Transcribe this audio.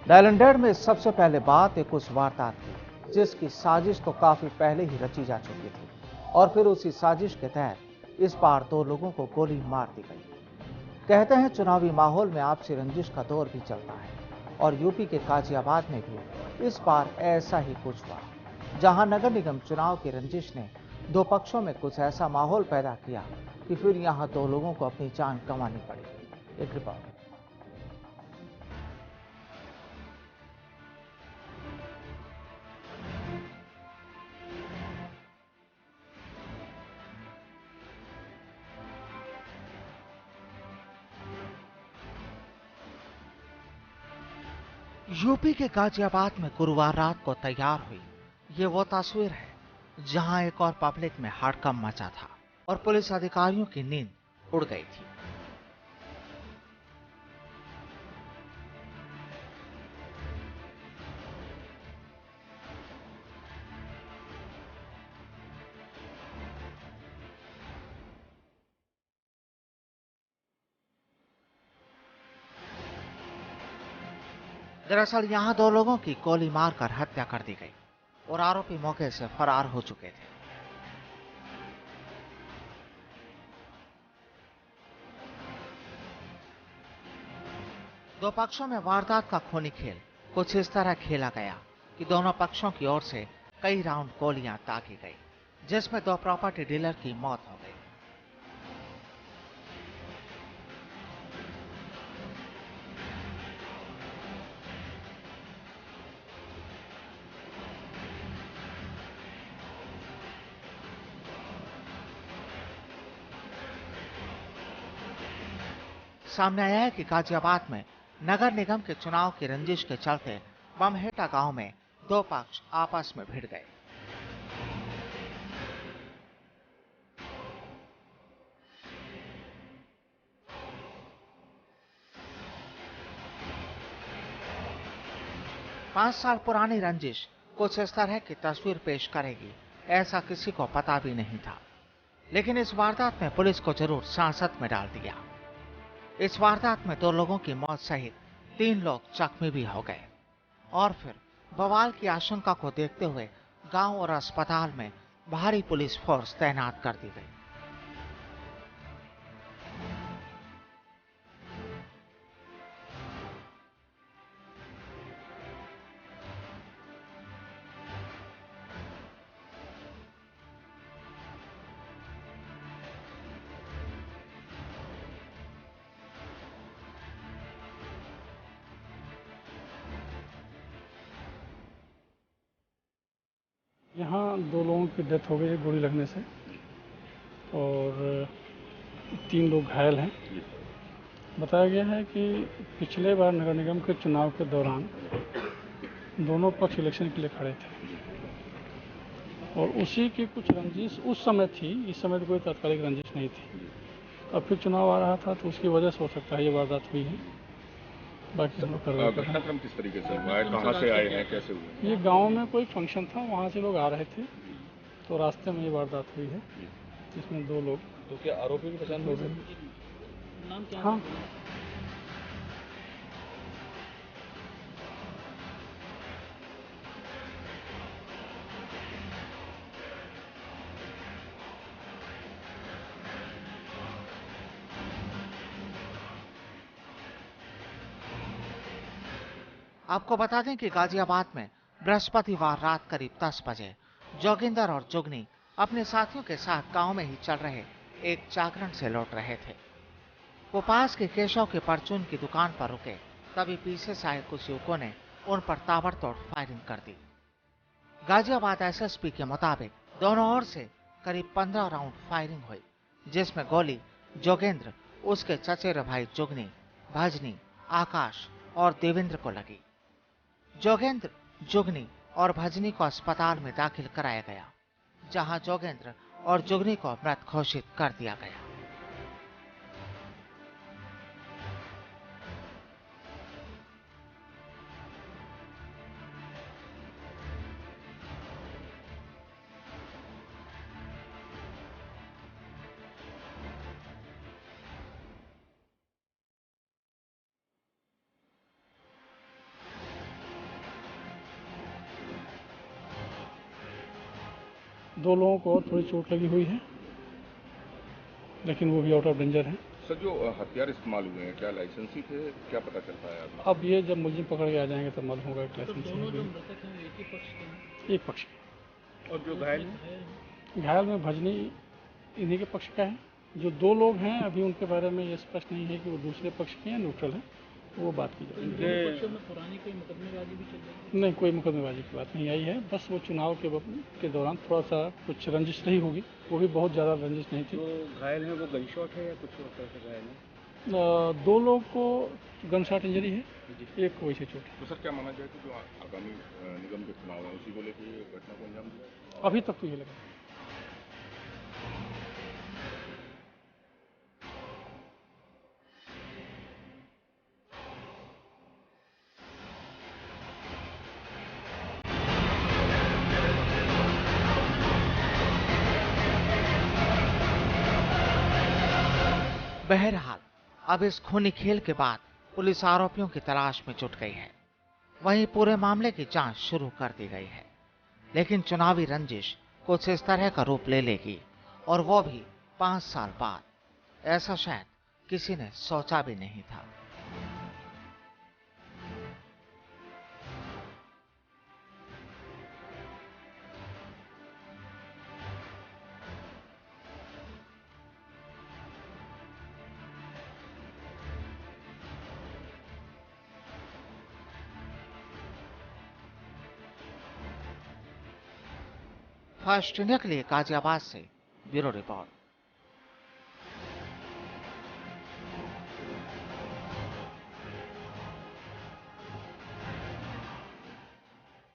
नालंदेड़ में सबसे पहले बात एक उस वारदात की जिसकी साजिश तो काफी पहले ही रची जा चुकी थी और फिर उसी साजिश के तहत इस बार दो लोगों को गोली मार दी गई। कहते हैं चुनावी माहौल में आपसी रंजिश का दौर भी चलता है और यूपी के गाजियाबाद में भी इस बार ऐसा ही कुछ हुआ, जहां नगर निगम चुनाव की रंजिश ने दो पक्षों में कुछ ऐसा माहौल पैदा किया कि फिर यहां दो लोगों को अपनी जान गंवानी पड़ी। एक रिपोर्ट। यूपी के गाजियाबाद में गुरुवार रात को तैयार हुई ये वो तस्वीर है जहां एक और पब्लिक में हड़कंप मचा था और पुलिस अधिकारियों की नींद उड़ गई थी। दरअसल यहां दो लोगों की गोली मारकर हत्या कर दी गई और आरोपी मौके से फरार हो चुके थे। दो पक्षों में वारदात का खूनी खेल कुछ इस तरह खेला गया कि दोनों पक्षों की ओर से कई राउंड गोलियां दागी गई, जिसमें दो प्रॉपर्टी डीलर की मौत हो गई। सामने आया है कि गाजियाबाद में नगर निगम के चुनाव की रंजिश के चलते बमहेटा गांव में दो पक्ष आपस में भिड़ गए। पांच साल पुरानी रंजिश कुछ इस तरह की तस्वीर पेश करेगी, ऐसा किसी को पता भी नहीं था। लेकिन इस वारदात में पुलिस को जरूर सांसत में डाल दिया। इस वारदात में दो लोगों की मौत सहित तीन लोग जख्मी भी हो गए और फिर बवाल की आशंका को देखते हुए गांव और अस्पताल में भारी पुलिस फोर्स तैनात कर दी गई। यहाँ दो लोगों की डेथ हो गई है गोली लगने से और तीन लोग घायल हैं। बताया गया है कि पिछले बार नगर निगम के चुनाव के दौरान दोनों पक्ष इलेक्शन के लिए खड़े थे और उसी की कुछ रंजिश उस समय थी, इस समय तो कोई तात्कालिक रंजिश नहीं थी। अब फिर चुनाव आ रहा था तो उसकी वजह से हो सकता है ये वारदात हुई है। बाकी हम लोग कार्रवाई कर रहे हैं। घटनाक्रम किस तरीके से हुआ है, कहाँ से आए हैं, कैसे हुए? ये गांव में कोई फंक्शन था, वहाँ से लोग आ रहे थे तो रास्ते में ये वारदात हुई है जिसमें दो लोग। तो क्या आरोपी की पहचान हो गई? नाम क्या? हाँ, आपको बता दें कि गाजियाबाद में बृहस्पतिवार रात करीब 10 बजे जोगिंदर और जुगनी अपने साथियों के साथ गांव में ही चल रहे एक जागरण से लौट रहे थे। वो पास के केशव के परचून की दुकान पर रुके, तभी पीछे से आए कुछ युवकों ने उन पर ताबड़तोड़ फायरिंग कर दी। गाजियाबाद एसएसपी के मुताबिक दोनों ओर से करीब 15 राउंड फायरिंग हुई, जिसमें गोली जोगेंद्र, उसके चचेरे भाई जुगनी, भजनी, आकाश और देवेंद्र को लगी। जोगेंद्र, जुगनी और भजनी को अस्पताल में दाखिल कराया गया, जहां जोगेंद्र और जुगनी को मृत घोषित कर दिया गया। 2 लोगों को और थोड़ी चोट लगी हुई है, लेकिन वो भी आउट ऑफ डेंजर हैं। सर, जो हथियार इस्तेमाल हुए हैं क्या लाइसेंसी थे, क्या पता चल पाया अभी? अब ये जब मुलजिम पकड़ के आ जाएंगे तब मालूम होगा कि लाइसेंस दोनों जो मृतक हैं एक ही पक्ष के हैं। एक पक्ष के। और जो घायल हैं? घायल में भजनी इन्हीं के पक्ष का है। जो 2 लोग हैं अभी उनके बारे में ये स्पष्ट नहीं है कि वो दूसरे पक्ष के हैं न्यूट्रल है, वो बात की तो इन जाएगी। दोनों पक्षों में पुरानी कोई मुकदमेबाजी भी चल रही है? नहीं, कोई मुकदमेबाजी की बात नहीं आई है, बस वो चुनाव के दौरान थोड़ा सा कुछ रंजिश रही होगी, वो भी बहुत ज़्यादा रंजिश नहीं थी। जो घायल हैं वो गनशॉट है या कुछ और तरह से घायल हैं? 2 लोग को गन शॉट इंजरी है, एक को वैसे चोट है। तो सर, क्या माना जाए कि जो आगामी निगम के चुनाव हैं उसी को लेकर ये घटना को अंजाम दिया? अभी तक तो ये लगा। बहरहाल अब इस खूनी खेल के बाद पुलिस आरोपियों की तलाश में जुट गई है। वहीं पूरे मामले की जांच शुरू कर दी गई है, लेकिन चुनावी रंजिश कुछ इस तरह का रूप ले लेगी, और वो भी 5 साल बाद, ऐसा शायद किसी ने सोचा भी नहीं था। फास्ट इंडिया के लिए गाजियाबाद से ब्यूरो रिपोर्ट।